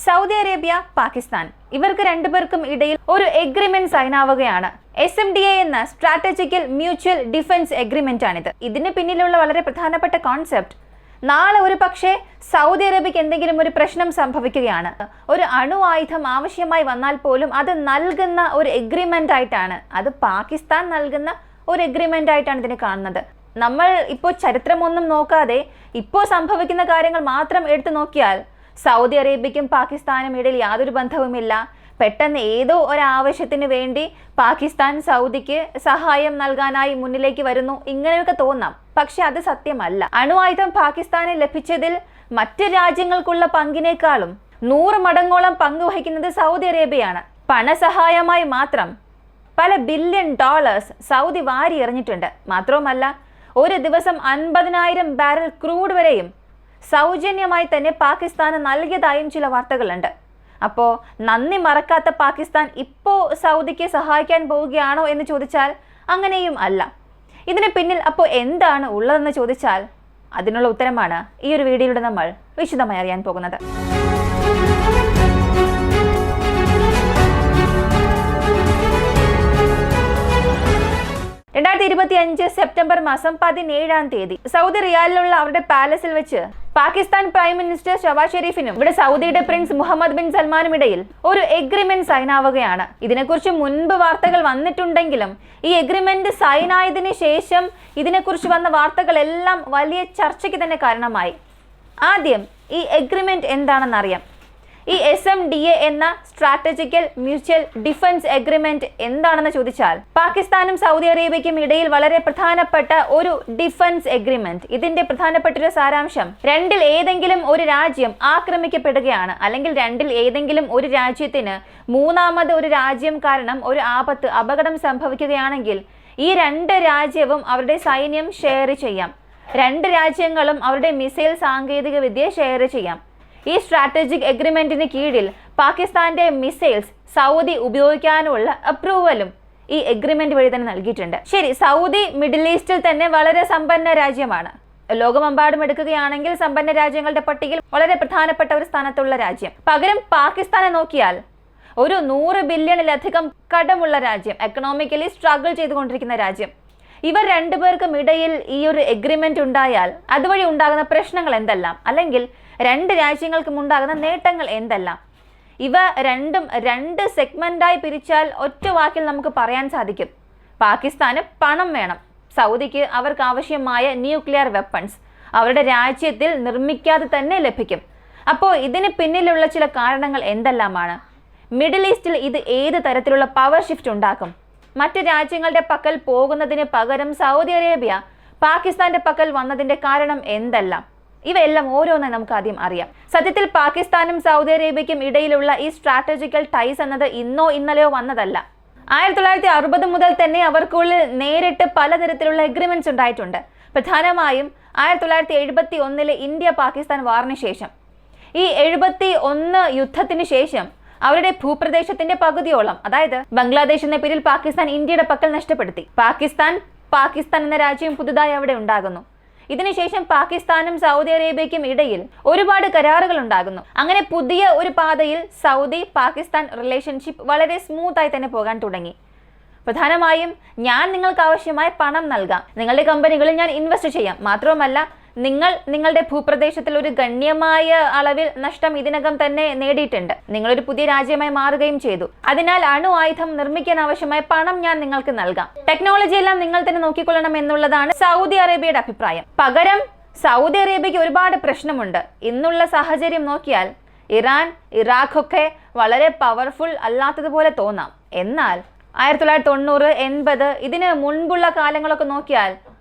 Saudi Arabia, Pakistan ഇവർക്ക് രണ്ടുപേർക്കും ഇടയിൽ ഒരു എഗ്രിമെന്റ് സൈൻ ആവുകയാണ്. SMDA എന്ന സ്ട്രാറ്റജിക്കൽ മ്യൂച്വൽ ഡിഫൻസ് എഗ്രിമെന്റ് ആണിത്. ഇതിന് പിന്നിലുള്ള വളരെ പ്രധാനപ്പെട്ട കോൺസെപ്റ്റ്, നാളെ ഒരു പക്ഷേ സൗദി അറേബ്യക്ക് എന്തെങ്കിലും ഒരു പ്രശ്നം സംഭവിക്കുകയാണ്, ഒരു അണു ആയുധം ആവശ്യമായി വന്നാൽ പോലും അത് നൽകുന്ന ഒരു എഗ്രിമെന്റ് ആയിട്ടാണ്, അത് പാകിസ്ഥാൻ നൽകുന്ന ഒരു എഗ്രിമെന്റ് ആയിട്ടാണ് ഇതിനെ കാണുന്നത്. നമ്മൾ ഇപ്പോൾ ചരിത്രമൊന്നും നോക്കാതെ ഇപ്പോൾ സംഭവിക്കുന്ന കാര്യങ്ങൾ മാത്രം എടുത്തു നോക്കിയാൽ സൗദി അറേബ്യയ്ക്കും പാകിസ്ഥാനും ഇടയിൽ യാതൊരു ബന്ധവുമില്ല. പെട്ടെന്ന് ഏതോ ഒരാവശ്യത്തിന് വേണ്ടി പാകിസ്ഥാൻ സൗദിക്ക് സഹായം നൽകാനായി മുന്നിലേക്ക് വരുന്നു, ഇങ്ങനെയൊക്കെ തോന്നാം. പക്ഷെ അത് സത്യമല്ല. അണുവായുധം പാകിസ്ഥാന് ലഭിച്ചതിൽ മറ്റ് രാജ്യങ്ങൾക്കുള്ള പങ്കിനേക്കാളും 100 മടങ്ങോളം പങ്കുവഹിക്കുന്നത് സൗദി അറേബ്യയാണ്. പണസഹായമായി മാത്രം പല ബില്യൺ ഡോളേഴ്സ് സൗദി വാരി എറിഞ്ഞിട്ടുണ്ട്. മാത്രവുമല്ല, ഒരു ദിവസം 50,000 ബാരൽ ക്രൂഡ് വരെയും സൗജന്യമായി തന്നെ പാകിസ്ഥാന് നൽകിയതായും ചില വാർത്തകളുണ്ട്. അപ്പോൾ നന്ദി മറക്കാത്ത പാകിസ്ഥാൻ ഇപ്പോൾ സൗദിക്ക് സഹായിക്കാൻ പോവുകയാണോ എന്ന് ചോദിച്ചാൽ അങ്ങനെയും അല്ല. ഇതിന് പിന്നിൽ അപ്പോൾ എന്താണ് ഉള്ളതെന്ന് ചോദിച്ചാൽ അതിനുള്ള ഉത്തരമാണ് ഈ ഒരു വീഡിയോയിലൂടെ നമ്മൾ വിശദമായി അറിയാൻ പോകുന്നത്. 2025 സെപ്റ്റംബർ മാസം 17-ാം തീയതി സൗദി റിയാദിലുള്ള അവരുടെ പാലസിൽ വെച്ച് പാകിസ്ഥാൻ പ്രൈം മിനിസ്റ്റർ ഷവാസ് ഷെരീഫിനും ഇവിടെ സൗദിയുടെ പ്രിൻസ് മുഹമ്മദ് ബിൻ സൽമാനും ഇടയിൽ ഒരു എഗ്രിമെന്റ് സൈൻ ആവുകയാണ്. ഇതിനെക്കുറിച്ച് മുൻപ് വാർത്തകൾ വന്നിട്ടുണ്ടെങ്കിലും ഈ എഗ്രിമെന്റ് സൈൻ ആയതിനു ശേഷം ഇതിനെക്കുറിച്ച് വന്ന വാർത്തകളെല്ലാം വലിയ ചർച്ചയ്ക്ക് തന്നെ കാരണമായി. ആദ്യം ഈ എഗ്രിമെന്റ് എന്താണെന്നറിയാം. ഈ SMDA എന്ന സ്ട്രാറ്റജിക്കൽ മ്യൂച്വൽ ഡിഫൻസ് എഗ്രിമെന്റ് എന്താണെന്ന് ചോദിച്ചാൽ പാകിസ്ഥാനും സൗദി അറേബ്യയ്ക്കും ഇടയിൽ വളരെ പ്രധാനപ്പെട്ട ഒരു ഡിഫൻസ് എഗ്രിമെന്റ്. ഇതിന്റെ പ്രധാനപ്പെട്ട ഒരു സാരാംശം, രണ്ടിൽ ഏതെങ്കിലും ഒരു രാജ്യം ആക്രമിക്കപ്പെടുകയാണ്, അല്ലെങ്കിൽ രണ്ടിൽ ഏതെങ്കിലും ഒരു രാജ്യത്തിന് മൂന്നാമത് ഒരു രാജ്യം കാരണം ഒരു അപകടം സംഭവിക്കുകയാണെങ്കിൽ ഈ രണ്ട് രാജ്യവും അവരുടെ സൈന്യം ഷെയർ ചെയ്യാം. രണ്ട് രാജ്യങ്ങളും അവരുടെ മിസൈൽ സാങ്കേതിക വിദ്യ ഷെയർ ചെയ്യാം. ഈ സ്ട്രാറ്റജിക് എഗ്രിമെന്റിന് കീഴിൽ പാകിസ്ഥാന്റെ മിസൈൽസ് സൗദി ഉപയോഗിക്കാനുള്ള അപ്രൂവലും ഈ എഗ്രിമെന്റ് വഴി തന്നെ നൽകിയിട്ടുണ്ട്. ശരി, സൗദി മിഡിൽ ഈസ്റ്റിൽ തന്നെ വളരെ സമ്പന്ന രാജ്യമാണ്. ലോകമെമ്പാടും എടുക്കുകയാണെങ്കിൽ സമ്പന്ന രാജ്യങ്ങളുടെ പട്ടികയിൽ വളരെ പ്രധാനപ്പെട്ട ഒരു സ്ഥാനത്തുള്ള രാജ്യം. പകരം പാകിസ്ഥാനെ നോക്കിയാൽ ഒരു 100 ബില്യണിലധികം കടമുള്ള രാജ്യം, എക്കണോമിക്കലി സ്ട്രഗിൾ ചെയ്തുകൊണ്ടിരിക്കുന്ന രാജ്യം. ഇവർ രണ്ടുപേർക്കും ഇടയിൽ ഈ ഒരു എഗ്രിമെന്റ് ഉണ്ടായാൽ അതുവഴി ഉണ്ടാകുന്ന പ്രശ്നങ്ങൾ എന്തെല്ലാം, അല്ലെങ്കിൽ രണ്ട് രാജ്യങ്ങൾക്കും ഉണ്ടാകുന്ന നേട്ടങ്ങൾ എന്തെല്ലാം? ഇവ രണ്ടും രണ്ട് സെഗ്മെന്റായി പിരിച്ചാൽ ഒറ്റ വാക്കിൽ നമുക്ക് പറയാൻ സാധിക്കും. പാകിസ്ഥാന് പണം വേണം, സൗദിക്ക് അവർക്ക് ആവശ്യമായ ന്യൂക്ലിയർ വെപ്പൺസ് അവരുടെ രാജ്യത്തിൽ നിർമ്മിക്കാതെ തന്നെ ലഭിക്കും. അപ്പോൾ ഇതിന് പിന്നിലുള്ള ചില കാരണങ്ങൾ എന്തെല്ലാമാണ്? മിഡിൽ ഈസ്റ്റിൽ ഇത് ഏത് തരത്തിലുള്ള പവർ ഷിഫ്റ്റ് ഉണ്ടാക്കും? മറ്റ് രാജ്യങ്ങളുടെ പക്കൽ പോകുന്നതിന് പകരം സൗദി അറേബ്യ പാകിസ്ഥാന്റെ പക്കൽ വന്നതിന്റെ കാരണം എന്തെല്ലാം? ഇവയെല്ലാം ഓരോന്നായി നമുക്ക് ആദ്യം അറിയാം. സത്യത്തിൽ പാകിസ്ഥാനും സൗദി അറേബ്യയ്ക്കും ഇടയിലുള്ള ഈ സ്ട്രാറ്റജിക്കൽ ടൈസ് എന്നത് ഇന്നോ ഇന്നലെയോ വന്നതല്ല. 1960 മുതൽ തന്നെ അവർക്കുള്ളിൽ നേരിട്ട് പലതരത്തിലുള്ള എഗ്രിമെന്റ്സ് ഉണ്ടായിട്ടുണ്ട്. പ്രധാനമായും 1971 ഇന്ത്യ പാകിസ്ഥാൻ വാറിന് ശേഷം, ഈ 71 യുദ്ധത്തിന് ശേഷം അവരുടെ ഭൂപ്രദേശത്തിന്റെ പകുതിയോളം, അതായത് ബംഗ്ലാദേശ് എന്ന പേരിൽ പാകിസ്ഥാൻ ഇന്ത്യയുടെ പക്കൽ നഷ്ടപ്പെടുത്തി. പാകിസ്ഥാൻ എന്ന രാജ്യം പുതുതായി അവിടെ ഉണ്ടാകുന്നു. ഇതിനുശേഷം പാകിസ്ഥാനും സൗദി അറേബ്യയ്ക്കും ഇടയിൽ ഒരുപാട് കരാറുകൾ ഉണ്ടാകുന്നു. അങ്ങനെ പുതിയ ഒരു പാതയിൽ സൗദി പാകിസ്ഥാൻ റിലേഷൻഷിപ്പ് വളരെ സ്മൂത്തായി തന്നെ പോകാൻ തുടങ്ങി. പ്രധാനമായും ഞാൻ നിങ്ങൾക്ക് ആവശ്യമായ പണം നൽകാം, നിങ്ങളുടെ കമ്പനികളിൽ ഞാൻ ഇൻവെസ്റ്റ് ചെയ്യാം, മാത്രവുമല്ല നിങ്ങളുടെ ഭൂപ്രദേശത്തിൽ ഒരു ഗണ്യമായ അളവിൽ നഷ്ടം ഇതിനകം തന്നെ നേടിയിട്ടുണ്ട്, നിങ്ങളൊരു പുതിയ രാജ്യമായി മാറുകയും ചെയ്തു. അതിനാൽ അണു ആയുധം നിർമ്മിക്കാൻ ആവശ്യമായ പണം ഞാൻ നിങ്ങൾക്ക് നൽകാം, ടെക്നോളജി എല്ലാം നിങ്ങൾ തന്നെ നോക്കിക്കൊള്ളണം എന്നുള്ളതാണ് സൗദി അറേബ്യയുടെ അഭിപ്രായം. പകരം സൗദി അറേബ്യയ്ക്ക് ഒരുപാട് പ്രശ്നമുണ്ട്. ഇന്നുള്ള സാഹചര്യം നോക്കിയാൽ ഇറാൻ, ഇറാഖ് ഒക്കെ വളരെ പവർഫുൾ അല്ലാത്തതുപോലെ തോന്നാം. എന്നാൽ 1990, 80 ഇതിന് മുൻപുള്ള കാലങ്ങളൊക്കെ നോക്കിയാൽ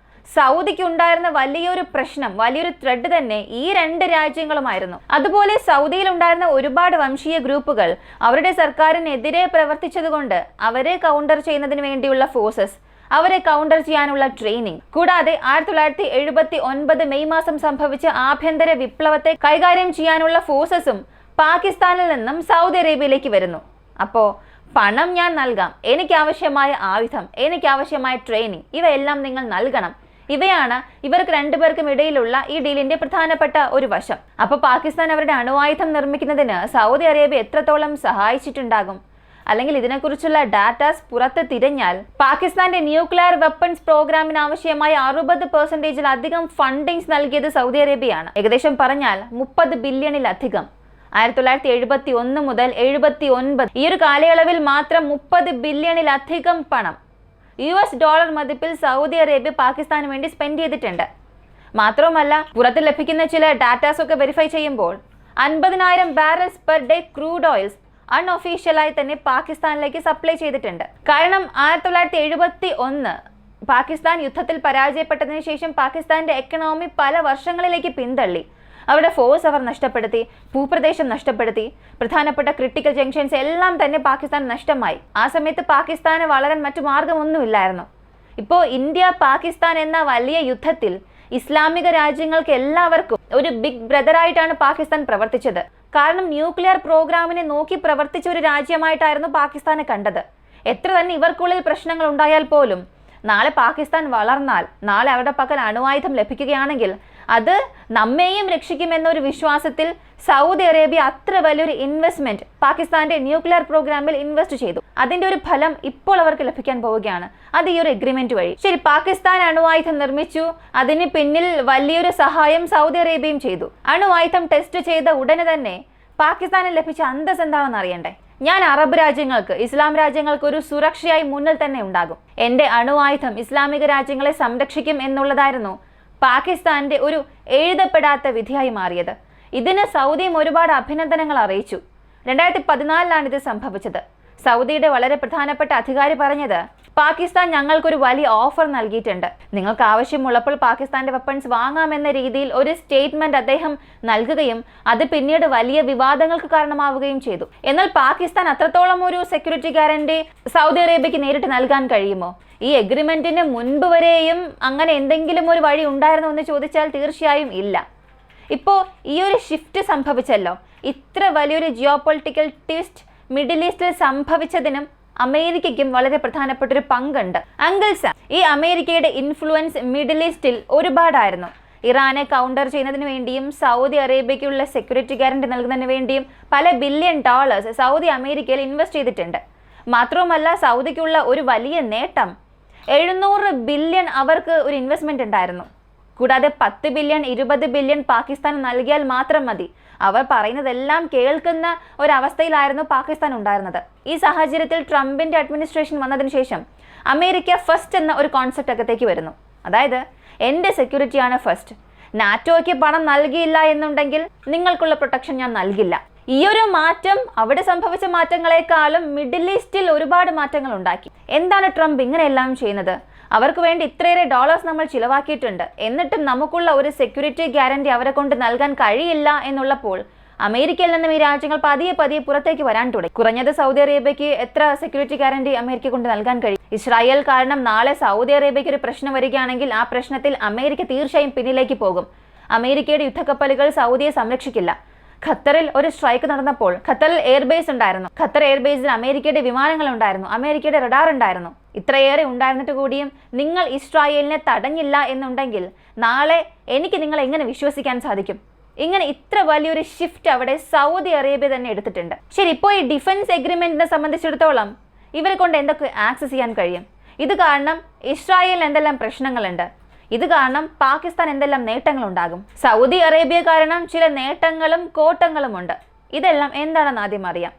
സൗദിക്ക് ഉണ്ടായിരുന്ന വലിയൊരു പ്രശ്നം, വലിയൊരു ത്രെഡ് തന്നെ ഈ രണ്ട് രാജ്യങ്ങളുമായിരുന്നു. അതുപോലെ സൗദിയിൽ ഉണ്ടായിരുന്ന ഒരുപാട് വംശീയ ഗ്രൂപ്പുകൾ അവരുടെ സർക്കാരിനെതിരെ പ്രവർത്തിച്ചതുകൊണ്ട് അവരെ കൗണ്ടർ ചെയ്യുന്നതിന് വേണ്ടിയുള്ള ഫോഴ്സസ്, അവരെ കൗണ്ടർ ചെയ്യാനുള്ള ട്രെയിനിങ്, കൂടാതെ 1979 മെയ് മാസം സംഭവിച്ച ആഭ്യന്തര വിപ്ലവത്തെ കൈകാര്യം ചെയ്യാനുള്ള ഫോഴ്സസും പാകിസ്ഥാനിൽ നിന്നും സൗദി അറേബ്യയിലേക്ക് വരുന്നു. അപ്പോൾ പണം ഞാൻ നൽകാം, എനിക്കാവശ്യമായ ആയുധം, എനിക്കാവശ്യമായ ട്രെയിനിങ്, ഇവയെല്ലാം നിങ്ങൾ നൽകണം ഇവയാണ് ഇവർക്ക് രണ്ടുപേർക്കും ഇടയിലുള്ള ഈ ഡീലിന്റെ പ്രധാനപ്പെട്ട ഒരു വശം. അപ്പോൾ പാകിസ്ഥാൻ അവരുടെ അണുവായുധം നിർമ്മിക്കുന്നതിന് സൗദി അറേബ്യ എത്രത്തോളം സഹായിച്ചിട്ടുണ്ടാകും? അല്ലെങ്കിൽ ഇതിനെക്കുറിച്ചുള്ള ഡാറ്റാസ് പുറത്ത് തിരഞ്ഞാൽ പാകിസ്ഥാന്റെ ന്യൂക്ലിയർ വെപ്പൺസ് പ്രോഗ്രാമിന് ആവശ്യമായ 60% ഫണ്ടിങ്സ് നൽകിയത് സൗദി അറേബ്യയാണ്. ഏകദേശം പറഞ്ഞാൽ 30 ബില്യണിലധികം. 1971 മുതൽ 79 ഈ ഒരു കാലയളവിൽ മാത്രം 30 ബില്യണിലധികം പണം $US മതിപ്പിൽ സൗദി അറേബ്യ പാകിസ്ഥാന് വേണ്ടി സ്പെൻഡ് ചെയ്തിട്ടുണ്ട്. മാത്രവുമല്ല, പുറത്ത് ലഭിക്കുന്ന ചില ഡാറ്റാസ് ഒക്കെ വെരിഫൈ ചെയ്യുമ്പോൾ 50,000 barrels per day crude oils അൺഒഫീഷ്യലായി തന്നെ പാകിസ്ഥാനിലേക്ക് സപ്ലൈ ചെയ്തിട്ടുണ്ട്. കാരണം 1971 പാകിസ്ഥാൻ യുദ്ധത്തിൽ പരാജയപ്പെട്ടതിന് ശേഷം പാകിസ്ഥാന്റെ എക്കണോമി പല വർഷങ്ങളിലേക്ക് പിന്തള്ളി. അവരുടെ ഫോഴ്സ് അവർ നഷ്ടപ്പെടുത്തി, ഭൂപ്രദേശം നഷ്ടപ്പെടുത്തി, പ്രധാനപ്പെട്ട ക്രിട്ടിക്കൽ ജംഗ്ഷൻസ് എല്ലാം തന്നെ പാകിസ്ഥാൻ നഷ്ടമായി. ആ സമയത്ത് പാകിസ്ഥാന് വളരാൻ മറ്റു മാർഗമൊന്നുമില്ലായിരുന്നു. ഇപ്പോൾ ഇന്ത്യ പാകിസ്ഥാൻ എന്ന വലിയ യുദ്ധത്തിൽ ഇസ്ലാമിക രാജ്യങ്ങൾക്ക് എല്ലാവർക്കും ഒരു ബിഗ് ബ്രദറായിട്ടാണ് പാകിസ്ഥാൻ പ്രവർത്തിച്ചത്. കാരണം ന്യൂക്ലിയർ പ്രോഗ്രാമിനെ നോക്കി പ്രവർത്തിച്ച ഒരു രാജ്യമായിട്ടായിരുന്നു പാകിസ്ഥാനെ കണ്ടത്. എത്ര തന്നെ ഇവർക്കുള്ളിൽ പ്രശ്നങ്ങൾ ഉണ്ടായാൽ പോലും നാളെ പാകിസ്ഥാൻ വളർന്നാൽ, നാളെ അവരുടെ പക്കൽ അണുവായുധം ലഭിക്കുകയാണെങ്കിൽ അത് നമ്മെയും രക്ഷിക്കുമെന്നൊരു വിശ്വാസത്തിൽ സൗദി അറേബ്യ അത്ര വലിയൊരു ഇൻവെസ്റ്റ്മെന്റ് പാകിസ്ഥാന്റെ ന്യൂക്ലിയർ പ്രോഗ്രാമിൽ ഇൻവെസ്റ്റ് ചെയ്തു. അതിന്റെ ഒരു ഫലം ഇപ്പോൾ അവർക്ക് ലഭിക്കാൻ പോവുകയാണ്, അത് ഈ ഒരു എഗ്രിമെന്റ് വഴി. ശരി, പാകിസ്ഥാൻ അണുവായുധം നിർമ്മിച്ചു, അതിന് പിന്നിൽ വലിയൊരു സഹായം സൗദി അറേബ്യയും ചെയ്തു. അണുവായുധം ടെസ്റ്റ് ചെയ്ത ഉടനെ തന്നെ പാകിസ്ഥാനിൽ ലഭിച്ച അന്തസ് എന്താണെന്ന് അറിയണ്ടേ? ഞാൻ അറബ് രാജ്യങ്ങൾക്ക്, ഇസ്ലാം രാജ്യങ്ങൾക്ക് ഒരു സുരക്ഷയായി മുന്നിൽ തന്നെ ഉണ്ടാകും, എന്റെ അണുവായുധം ഇസ്ലാമിക രാജ്യങ്ങളെ സംരക്ഷിക്കും എന്നുള്ളതായിരുന്നു പാകിസ്ഥാന്റെ ഒരു എഴുതപ്പെടാത്ത വിധിയായി മാറിയത്. ഇതിന് സൗദിയും ഒരുപാട് അഭിനന്ദനങ്ങൾ അറിയിച്ചു. 2014 ഇത് സംഭവിച്ചത്. സൗദിയുടെ വളരെ പ്രധാനപ്പെട്ട അധികാരി പറഞ്ഞത്, പാകിസ്ഥാൻ ഞങ്ങൾക്കൊരു വലിയ ഓഫർ നൽകിയിട്ടുണ്ട്, നിങ്ങൾക്ക് ആവശ്യമുള്ളപ്പോൾ പാകിസ്ഥാന്റെ വെപ്പൺസ് വാങ്ങാമെന്ന രീതിയിൽ ഒരു സ്റ്റേറ്റ്മെന്റ് അദ്ദേഹം നൽകുകയും അത് പിന്നീട് വലിയ വിവാദങ്ങൾക്ക് കാരണമാവുകയും ചെയ്തു. എന്നാൽ പാകിസ്ഥാൻ അത്രത്തോളം ഒരു സെക്യൂരിറ്റി ഗ്യാരണ്ടി സൗദി അറേബ്യക്ക് നേരിട്ട് നൽകാൻ കഴിയുമോ? ഈ എഗ്രിമെന്റിന് മുൻപ് വരെയും അങ്ങനെ എന്തെങ്കിലും ഒരു വഴി ഉണ്ടായിരുന്നോ എന്ന് ചോദിച്ചാൽ തീർച്ചയായും ഇല്ല. ഇപ്പോൾ ഈ ഒരു ഷിഫ്റ്റ് സംഭവിച്ചല്ലോ. ഇത്ര വലിയൊരു ജിയോ പൊളിറ്റിക്കൽ ട്വിസ്റ്റ് മിഡിൽ ഈസ്റ്റിൽ സംഭവിച്ചതിനും അമേരിക്കയ്ക്കും വളരെ പ്രധാനപ്പെട്ട ഒരു പങ്കുണ്ട്. അങ്കിൾ സാം, ഈ അമേരിക്കയുടെ ഇൻഫ്ലുവൻസ് മിഡിൽ ഈസ്റ്റിൽ ഒരുപാടായിരുന്നു. ഇറാനെ കൗണ്ടർ ചെയ്യുന്നതിന് വേണ്ടിയും സൗദി അറേബ്യയ്ക്കുള്ള സെക്യൂരിറ്റി ഗ്യാരണ്ടി നൽകുന്നതിന് വേണ്ടിയും പല $1 ബില്യൺ സൗദി അമേരിക്കയിൽ ഇൻവെസ്റ്റ് ചെയ്തിട്ടുണ്ട്. മാത്രവുമല്ല, സൗദിക്കുള്ള ഒരു വലിയ നേട്ടം 700 ബില്യൺ അവർക്ക് ഒരു ഇൻവെസ്റ്റ്മെന്റ് ഉണ്ടായിരുന്നു. കൂടാതെ 10 ബില്യൺ 20 ബില്യൺ പാകിസ്ഥാൻ നൽകിയാൽ മാത്രം മതി. അവർ പറയുന്നതെല്ലാം കേൾക്കുന്ന ഒരവസ്ഥയിലായിരുന്നു പാകിസ്ഥാൻ ഉണ്ടായിരുന്നത്. ഈ സാഹചര്യത്തിൽ ട്രംപിന്റെ അഡ്മിനിസ്ട്രേഷൻ വന്നതിന് ശേഷം അമേരിക്ക ഫസ്റ്റ് എന്ന ഒരു കോൺസെപ്റ്റ് അകത്തേക്ക് വരുന്നു. അതായത് എൻ്റെ സെക്യൂരിറ്റിയാണ് ഫസ്റ്റ്. നാറ്റോയ്ക്ക് പണം നൽകിയില്ല എന്നുണ്ടെങ്കിൽ നിങ്ങൾക്കുള്ള പ്രൊട്ടക്ഷൻ ഞാൻ നൽകില്ല. ഈ ഒരു മാറ്റം അവിടെ സംഭവിച്ച മാറ്റങ്ങളെക്കാളും മിഡിൽ ഈസ്റ്റിൽ ഒരുപാട് മാറ്റങ്ങൾ ഉണ്ടാക്കി. എന്താണ് ട്രംപ് ഇങ്ങനെയെല്ലാം ചെയ്യുന്നത്? അവർക്ക് വേണ്ടി ഇത്രയേറെ ഡോളേഴ്സ് നമ്മൾ ചിലവാക്കിയിട്ടുണ്ട്, എന്നിട്ടും നമുക്കുള്ള ഒരു സെക്യൂരിറ്റി ഗ്യാരണ്ടി അവരെ കൊണ്ട് നൽകാൻ കഴിയില്ല എന്നുള്ളപ്പോൾ അമേരിക്കയിൽ നിന്നും ഈ രാജ്യങ്ങൾ പതിയെ പുറത്തേക്ക് വരാൻ തുടങ്ങി. കുറഞ്ഞത് സൗദി അറേബ്യയ്ക്ക് എത്ര സെക്യൂരിറ്റി ഗ്യാരണ്ടി അമേരിക്ക കൊണ്ട് നൽകാൻ കഴിയും? ഇസ്രായേൽ കാരണം നാളെ സൗദി അറേബ്യയ്ക്ക് ഒരു പ്രശ്നം വരികയാണെങ്കിൽ ആ പ്രശ്നത്തിൽ അമേരിക്ക തീർച്ചയായും പിന്നിലേക്ക് പോകും. അമേരിക്കയുടെ യുദ്ധക്കപ്പലുകൾ സൗദിയെ സംരക്ഷിക്കില്ല. ഖത്തറിൽ ഒരു സ്ട്രൈക്ക് നടന്നപ്പോൾ ഖത്തറിൽ എയർബേസ് ഉണ്ടായിരുന്നു. ഖത്തർ എയർബേസിൽ അമേരിക്കയുടെ വിമാനങ്ങൾ ഉണ്ടായിരുന്നു, അമേരിക്കയുടെ റഡാർ ഉണ്ടായിരുന്നു. ഇത്രയേറെ ഉണ്ടായിരുന്നിട്ട് കൂടിയും നിങ്ങൾ ഇസ്രായേലിനെ തടഞ്ഞില്ല എന്നുണ്ടെങ്കിൽ നാളെ എനിക്ക് നിങ്ങളെ എങ്ങനെ വിശ്വസിക്കാൻ സാധിക്കും? ഇങ്ങനെ ഇത്ര വലിയൊരു ഷിഫ്റ്റ് അവിടെ സൗദി അറേബ്യ തന്നെ എടുത്തിട്ടുണ്ട്. ശരി, ഇപ്പോൾ ഈ ഡിഫൻസ് എഗ്രിമെന്റിനെ സംബന്ധിച്ചിടത്തോളം ഇവരെ കൊണ്ട് എന്തൊക്കെ ആക്സസ് ചെയ്യാൻ കഴിയും? ഇത് കാരണം ഇസ്രായേലിന് എന്തെല്ലാം പ്രശ്നങ്ങളുണ്ട്, ഇത് കാരണം പാകിസ്ഥാൻ എന്തെല്ലാം നേട്ടങ്ങളുണ്ടാകും, സൗദി അറേബ്യ കാരണം ചില നേട്ടങ്ങളും കോട്ടങ്ങളുമുണ്ട്. ഇതെല്ലാം എന്താണെന്ന് ആദ്യം അറിയാം.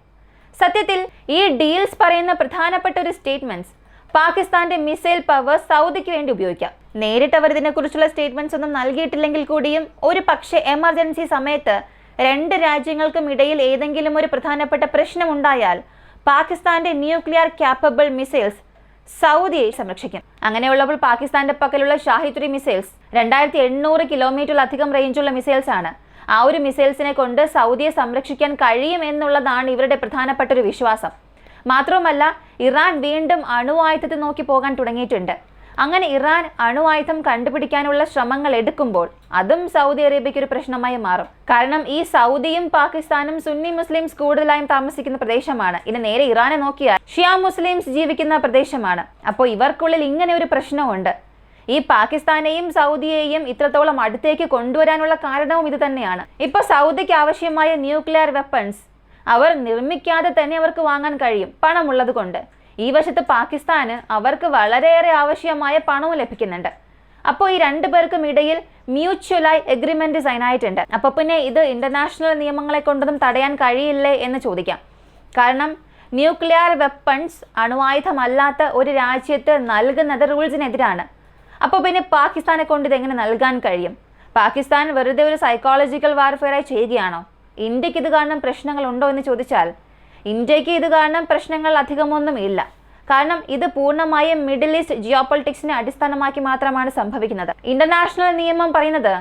സത്യത്തിൽ ഈ ഡീൽസ് പറയുന്ന പ്രധാനപ്പെട്ട ഒരു സ്റ്റേറ്റ്മെന്റ്സ് പാകിസ്ഥാന്റെ മിസൈൽ പവർ സൗദിക്ക് വേണ്ടി ഉപയോഗിക്കാം. നേരിട്ട് അവർ ഇതിനെക്കുറിച്ചുള്ള സ്റ്റേറ്റ്മെന്റ്സ് ഒന്നും നൽകിയിട്ടില്ലെങ്കിൽ കൂടിയും ഒരു പക്ഷേ എമർജൻസി സമയത്ത് രണ്ട് രാജ്യങ്ങൾക്കും ഇടയിൽ ഏതെങ്കിലും ഒരു പ്രധാനപ്പെട്ട പ്രശ്നം ഉണ്ടായാൽ പാകിസ്ഥാന്റെ ന്യൂക്ലിയർ ക്യാപ്പബിൾ മിസൈൽസ് സൗദിയെ സംരക്ഷിക്കും. അങ്ങനെയുള്ളപ്പോൾ പാകിസ്ഥാന്റെ പക്കലുള്ള ഷാഹിദ് 3 മിസൈൽസ് 2800 കിലോമീറ്ററിലധികം റേഞ്ചുള്ള മിസൈൽസ് ആണ്. ആ ഒരു മിസൈൽസിനെ കൊണ്ട് സൗദിയെ സംരക്ഷിക്കാൻ കഴിയും എന്നുള്ളതാണ് ഇവരുടെ പ്രധാനപ്പെട്ട ഒരു വിശ്വാസം. മാത്രവുമല്ല, ഇറാൻ വീണ്ടും അണുവായുധത്തെ നോക്കി പോകാൻ തുടങ്ങിയിട്ടുണ്ട്. അങ്ങനെ ഇറാൻ അണുവായുധം കണ്ടുപിടിക്കാനുള്ള ശ്രമങ്ങൾ എടുക്കുമ്പോൾ അതും സൗദി അറേബ്യയ്ക്ക് ഒരു പ്രശ്നമായി മാറും. കാരണം ഈ സൗദിയും പാകിസ്ഥാനും സുന്നി മുസ്ലിംസ് കൂടുതലായും താമസിക്കുന്ന പ്രദേശമാണ്. ഇനി നേരെ ഇറാനെ നോക്കിയാൽ ഷിയ മുസ്ലിംസ് ജീവിക്കുന്ന പ്രദേശമാണ്. അപ്പോൾ ഇവർക്കുള്ളിൽ ഇങ്ങനെ ഒരു പ്രശ്നമുണ്ട്. ഈ പാകിസ്ഥാനെയും സൗദിയെയും ഇത്രത്തോളം അടുത്തേക്ക് കൊണ്ടുവരാനുള്ള കാരണവും ഇത് തന്നെയാണ്. ഇപ്പോൾ സൗദിക്ക് ആവശ്യമായ ന്യൂക്ലിയർ വെപ്പൺസ് അവർ നിർമ്മിക്കാതെ തന്നെ അവർക്ക് വാങ്ങാൻ കഴിയും, പണമുള്ളത് കൊണ്ട്. ഈ വശത്ത് പാകിസ്ഥാന് അവർക്ക് വളരെയേറെ ആവശ്യമായ പണവും ലഭിക്കുന്നുണ്ട്. അപ്പോൾ ഈ രണ്ടു പേർക്കും ഇടയിൽ മ്യൂച്വലായി എഗ്രിമെന്റ് സൈൻ ആയിട്ടുണ്ട്. അപ്പോൾ പിന്നെ ഇത് ഇന്റർനാഷണൽ നിയമങ്ങളെ കൊണ്ടൊന്നും തടയാൻ കഴിയില്ലേ എന്ന് ചോദിക്കാം. കാരണം ന്യൂക്ലിയർ വെപ്പൺസ് അണുവായുധമല്ലാത്ത ഒരു രാജ്യത്ത് നൽകുന്നത് റൂൾസിനെതിരാണ്. അപ്പോൾ പിന്നെ പാകിസ്ഥാനെ കൊണ്ട് ഇതെങ്ങനെ നൽകാൻ കഴിയും? പാകിസ്ഥാൻ വെറുതെ ഒരു സൈക്കോളജിക്കൽ വാർഫെയറായി ചെയ്യുകയാണോ? ഇന്ത്യക്ക് ഇത് കാരണം പ്രശ്നങ്ങൾ ഉണ്ടോ എന്ന് ചോദിച്ചാൽ ഇന്ത്യക്ക് ഇത് കാരണം പ്രശ്നങ്ങൾ അധികമൊന്നും ഇല്ല. കാരണം ഇത് പൂർണ്ണമായും മിഡിൽ ഈസ്റ്റ് ജിയോപൊളിറ്റിക്സിനെ അടിസ്ഥാനമാക്കി മാത്രമാണ് സംഭവിക്കുന്നത്. ഇന്റർനാഷണൽ നിയമം പറയുന്നത്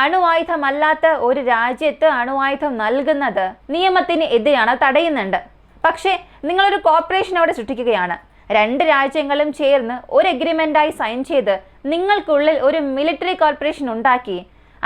അണുവായുധമല്ലാത്ത ഒരു രാജ്യത്ത് അണുവായുധം നൽകുന്നത് നിയമത്തിന് എതിരാണ്, തടയുന്നുണ്ട്. പക്ഷേ നിങ്ങളൊരു കോർപ്പറേഷൻ അവിടെ സൃഷ്ടിക്കുകയാണ്. രണ്ട് രാജ്യങ്ങളും ചേർന്ന് ഒരു എഗ്രിമെന്റായി സൈൻ ചെയ്ത് നിങ്ങൾക്കുള്ളിൽ ഒരു മിലിറ്ററി കോർപ്പറേഷൻ ഉണ്ടാക്കി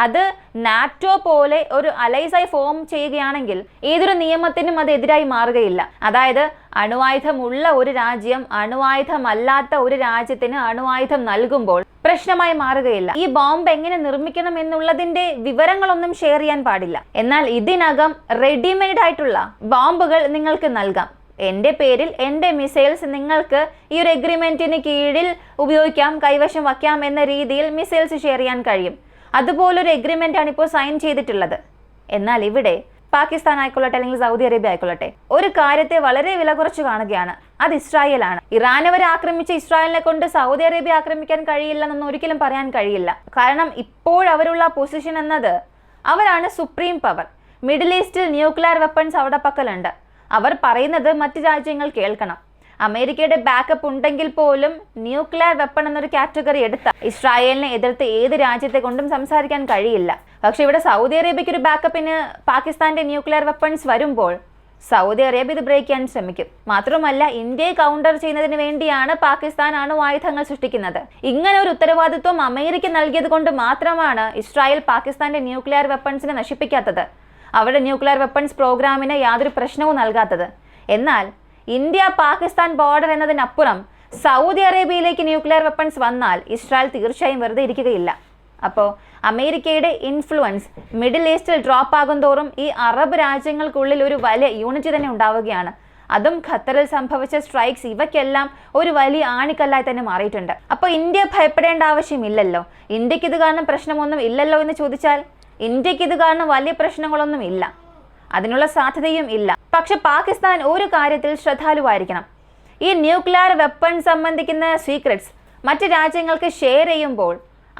അത് നാറ്റോ പോലെ ഒരു അലൈസായി ഫോം ചെയ്യുകയാണെങ്കിൽ ഏതൊരു നിയമത്തിനും അത് എതിരായി മാറുകയില്ല. അതായത് അണുവായുധമുള്ള ഒരു രാജ്യം അണുവായുധമല്ലാത്ത ഒരു രാജ്യത്തിന് അണുവായുധം നൽകുമ്പോൾ പ്രശ്നമായി മാറുകയില്ല. ഈ ബോംബ് എങ്ങനെ നിർമ്മിക്കണം എന്നുള്ളതിന്റെ വിവരങ്ങളൊന്നും ഷെയർ ചെയ്യാൻ പാടില്ല. എന്നാൽ ഇതിനകം റെഡിമെയ്ഡ് ആയിട്ടുള്ള ബോംബുകൾ നിങ്ങൾക്ക് നൽകാം. എൻ്റെ പേരിൽ എൻ്റെ മിസൈൽസ് നിങ്ങൾക്ക് ഈ ഒരു എഗ്രിമെന്റിന് കീഴിൽ ഉപയോഗിക്കാം, കൈവശം വയ്ക്കാം എന്ന രീതിയിൽ മിസൈൽസ് ഷെയർ ചെയ്യാൻ കഴിയും. അതുപോലൊരു എഗ്രിമെന്റ് ആണ് ഇപ്പോൾ സൈൻ ചെയ്തിട്ടുള്ളത്. എന്നാൽ ഇവിടെ പാകിസ്ഥാൻ ആയിക്കൊള്ളട്ടെ അല്ലെങ്കിൽ സൗദി അറേബ്യ ആയിക്കൊള്ളട്ടെ ഒരു കാര്യത്തെ വളരെ വില കുറച്ച് കാണുകയാണ്. അത് ഇസ്രായേലാണ്. ഇറാൻ അവരെ ആക്രമിച്ച ഇസ്രായേലിനെ കൊണ്ട് സൗദി അറേബ്യ ആക്രമിക്കാൻ കഴിയില്ലെന്നൊന്നും ഒരിക്കലും പറയാൻ കഴിയില്ല. കാരണം ഇപ്പോൾ അവരുള്ള പൊസിഷൻ എന്നത് അവരാണ് സുപ്രീം പവർ. മിഡിൽ ഈസ്റ്റിൽ ന്യൂക്ലിയർ വെപ്പൺസ് അവിടെ പക്കലുണ്ട്. അവർ പറയുന്നത് മറ്റ് രാജ്യങ്ങൾ കേൾക്കണം. അമേരിക്കയുടെ ബാക്കപ്പ് ഉണ്ടെങ്കിൽ പോലും ന്യൂക്ലിയർ വെപ്പൺ എന്നൊരു കാറ്റഗറി എടുത്ത ഇസ്രായേലിനെ എതിർത്ത് ഏത് രാജ്യത്തെ കൊണ്ടും സംസാരിക്കാൻ കഴിയില്ല. പക്ഷെ ഇവിടെ സൗദി അറേബ്യയ്ക്ക് ഒരു ബാക്കപ്പിന് പാകിസ്ഥാന്റെ ന്യൂക്ലിയർ വെപ്പൺസ് വരുമ്പോൾ സൗദി അറേബ്യ ഇത് ബ്രേക്ക് ചെയ്യാൻ ശ്രമിക്കും. മാത്രമല്ല ഇന്ത്യയെ കൗണ്ടർ ചെയ്യുന്നതിന് വേണ്ടിയാണ് പാകിസ്ഥാൻ അണുവായുധങ്ങൾ സൃഷ്ടിക്കുന്നത്. ഇങ്ങനെ ഒരു ഉത്തരവാദിത്വം അമേരിക്ക നൽകിയത് കൊണ്ട് മാത്രമാണ് ഇസ്രായേൽ പാകിസ്ഥാന്റെ ന്യൂക്ലിയർ വെപ്പൺസിനെ നശിപ്പിക്കാത്തത്, അവരുടെ ന്യൂക്ലിയർ വെപ്പൺസ് പ്രോഗ്രാമിന് യാതൊരു പ്രശ്നവും നൽകാത്തത്. എന്നാൽ ഇന്ത്യ പാകിസ്ഥാൻ ബോർഡർ എന്നതിനപ്പുറം സൗദി അറേബ്യയിലേക്ക് ന്യൂക്ലിയർ വെപ്പൺസ് വന്നാൽ ഇസ്രായേൽ തീർച്ചയായും വെറുതെ ഇരിക്കുകയില്ല. അപ്പോൾ അമേരിക്കയുടെ ഇൻഫ്ലുവൻസ് മിഡിൽ ഈസ്റ്റിൽ ഡ്രോപ്പ് ആകും തോറും ഈ അറബ് രാജ്യങ്ങൾക്കുള്ളിൽ ഒരു വലിയ യൂണിറ്റി തന്നെ ഉണ്ടാവുകയാണ്. അതും ഖത്തറിൽ സംഭവിച്ച സ്ട്രൈക്സ് ഇവയ്ക്കെല്ലാം ഒരു വലിയ ആണിക്കല്ലായി തന്നെ മാറിയിട്ടുണ്ട്. അപ്പോൾ ഇന്ത്യ ഭയപ്പെടേണ്ട ആവശ്യമില്ലല്ലോ, ഇന്ത്യക്ക് ഇത് കാരണം പ്രശ്നമൊന്നും ഇല്ലല്ലോ എന്ന് ചോദിച്ചാൽ ഇന്ത്യക്ക് ഇത് കാരണം വലിയ പ്രശ്നങ്ങളൊന്നും ഇല്ല, അതിനുള്ള സാധ്യതയും ഇല്ല. പക്ഷെ പാകിസ്ഥാൻ ഒരു കാര്യത്തിൽ ശ്രദ്ധാലുവായിരിക്കണം. ഈ ന്യൂക്ലിയർ വെപ്പൺ സംബന്ധിക്കുന്ന സീക്രട്സ് മറ്റ് രാജ്യങ്ങൾക്ക് ഷെയർ ചെയ്യുമ്പോൾ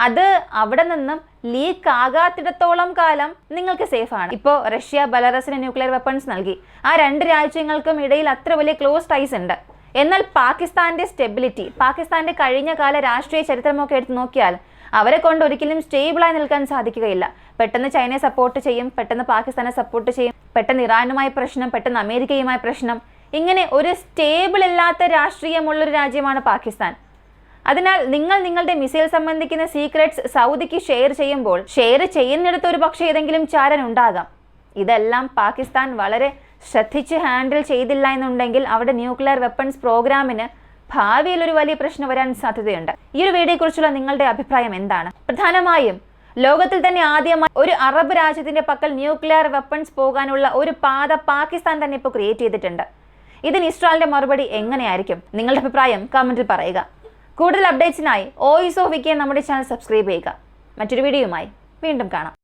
അത് അവിടെ നിന്നും ലീക്ക് ആകാത്തിടത്തോളം കാലം നിങ്ങൾക്ക് സേഫാണ്. ഇപ്പോൾ റഷ്യ ബെലാറസിന് ന്യൂക്ലിയർ വെപ്പൺസ് നൽകി. ആ രണ്ട് രാജ്യങ്ങൾക്കും ഇടയിൽ അത്ര വലിയ ക്ലോസ് ടൈസ് ഉണ്ട്. എന്നാൽ പാകിസ്ഥാന്റെ സ്റ്റെബിലിറ്റി, പാകിസ്ഥാന്റെ കഴിഞ്ഞ കാല രാഷ്ട്രീയ ചരിത്രമൊക്കെ എടുത്ത് നോക്കിയാൽ അവരെ കൊണ്ട് ഒരിക്കലും സ്റ്റേബിളായി നിൽക്കാൻ സാധിക്കുകയില്ല. പെട്ടെന്ന് ചൈനയെ സപ്പോർട്ട് ചെയ്യും, പെട്ടെന്ന് പാകിസ്ഥാനെ സപ്പോർട്ട് ചെയ്യും, പെട്ടെന്ന് ഇറാനുമായി പ്രശ്നം, പെട്ടെന്ന് അമേരിക്കയുമായി പ്രശ്നം. ഇങ്ങനെ ഒരു സ്റ്റേബിൾ ഇല്ലാത്ത രാഷ്ട്രീയമുള്ളൊരു രാജ്യമാണ് പാകിസ്ഥാൻ. അതിനാൽ നിങ്ങൾ നിങ്ങളുടെ മിസൈൽ സംബന്ധിക്കുന്ന സീക്രട്സ് സൗദിക്ക് ഷെയർ ചെയ്യുമ്പോൾ ഷെയർ ചെയ്യുന്നിടത്ത് ഒരു പക്ഷേ ഏതെങ്കിലും ചാരൻ ഉണ്ടാകാം. ഇതെല്ലാം പാകിസ്ഥാൻ വളരെ ശ്രദ്ധിച്ച് ഹാൻഡിൽ ചെയ്തില്ല എന്നുണ്ടെങ്കിൽ അവിടെ ന്യൂക്ലിയർ വെപ്പൺസ് പ്രോഗ്രാമിന് ഭാവിയിൽ ഒരു വലിയ പ്രശ്നം വരാൻ സാധ്യതയുണ്ട്. ഈ ഒരു വീഡിയോയെക്കുറിച്ചുള്ള നിങ്ങളുടെ അഭിപ്രായം എന്താണ്? പ്രധാനമായും ലോകത്തിൽ തന്നെ ആദ്യമായി ഒരു അറബ് രാജ്യത്തിന്റെ പക്കൽ ന്യൂക്ലിയർ വെപ്പൺസ് പോകാനുള്ള ഒരു പാത പാകിസ്ഥാൻ തന്നെ ഇപ്പോൾ ക്രിയേറ്റ് ചെയ്തിട്ടുണ്ട്. ഇതിന് ഇസ്രായേലിന്റെ മറുപടി എങ്ങനെയായിരിക്കും? നിങ്ങളുടെ അഭിപ്രായം കമന്റിൽ പറയുക. കൂടുതൽ അപ്ഡേറ്റ്സിനായി വോയിസ് ഓഫ് വിക്കി നമ്മുടെ ചാനൽ സബ്സ്ക്രൈബ് ചെയ്യുക. മറ്റൊരു വീഡിയോയുമായി വീണ്ടും കാണാം.